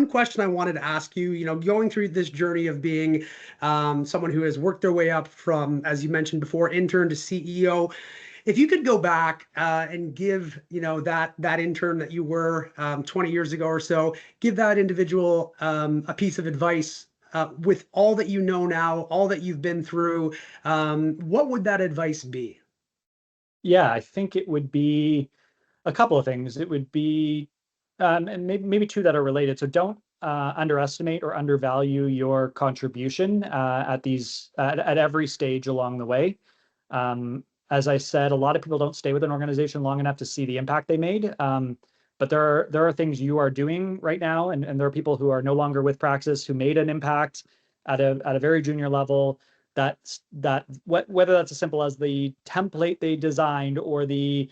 question I wanted to ask you, going through this journey of being someone who has worked their way up from, as you mentioned before, intern to CEO. If you could go back and give, that intern that you were 20 years ago or so, give that individual a piece of advice with all that you know now, all that you've been through, what would that advice be? Yeah, I think it would be a couple of things. It would be, and maybe two that are related. So don't underestimate or undervalue your contribution at every stage along the way. As I said, a lot of people don't stay with an organization long enough to see the impact they made. But there are things you are doing right now, and there are people who are no longer with Praxis who made an impact at a very junior level. Whether that's as simple as the template they designed or the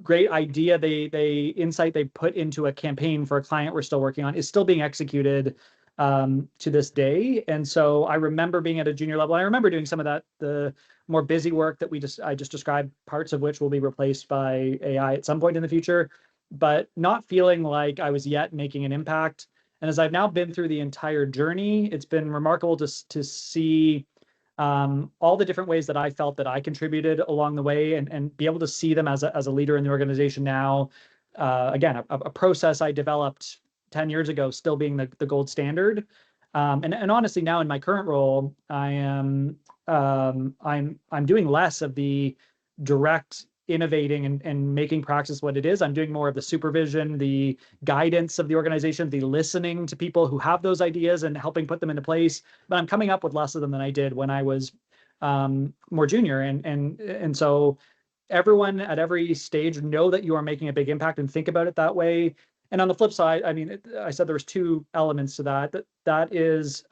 great idea insight they put into a campaign for a client we're still working on is still being executed to this day. And so I remember being at a junior level. I remember doing some of the more busy work that I just described, parts of which will be replaced by AI at some point in the future, but not feeling like I was yet making an impact. And as I've now been through the entire journey, it's been remarkable to see all the different ways that I felt that I contributed along the way, and be able to see them as a leader in the organization now. Again, a process I developed 10 years ago still being the gold standard. And honestly, now in my current role, I'm doing less of the direct innovating and making Praxis what it is. I'm doing more of the supervision, the guidance of the organization, the listening to people who have those ideas and helping put them into place. But I'm coming up with less of them than I did when I was more junior. And so everyone at every stage know that you are making a big impact and think about it that way. And on the flip side, I mean, I said there was two elements to that. That is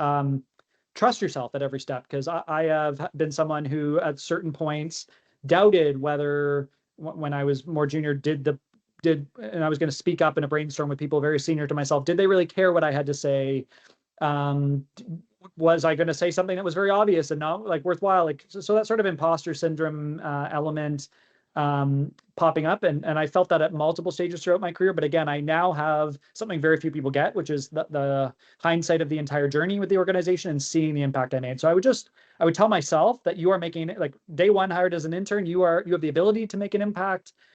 trust yourself at every step, because I have been someone who at certain points doubted whether, when I was more junior, and I was going to speak up in a brainstorm with people very senior to myself, did they really care what I had to say? Was I going to say something that was very obvious and not like worthwhile? Like, so that sort of imposter syndrome element popping up. And I felt that at multiple stages throughout my career. But again, I now have something very few people get, which is the hindsight of the entire journey with the organization and seeing the impact I made. So I would tell myself that you are making, like, day one hired as an intern, you have the ability to make an impact.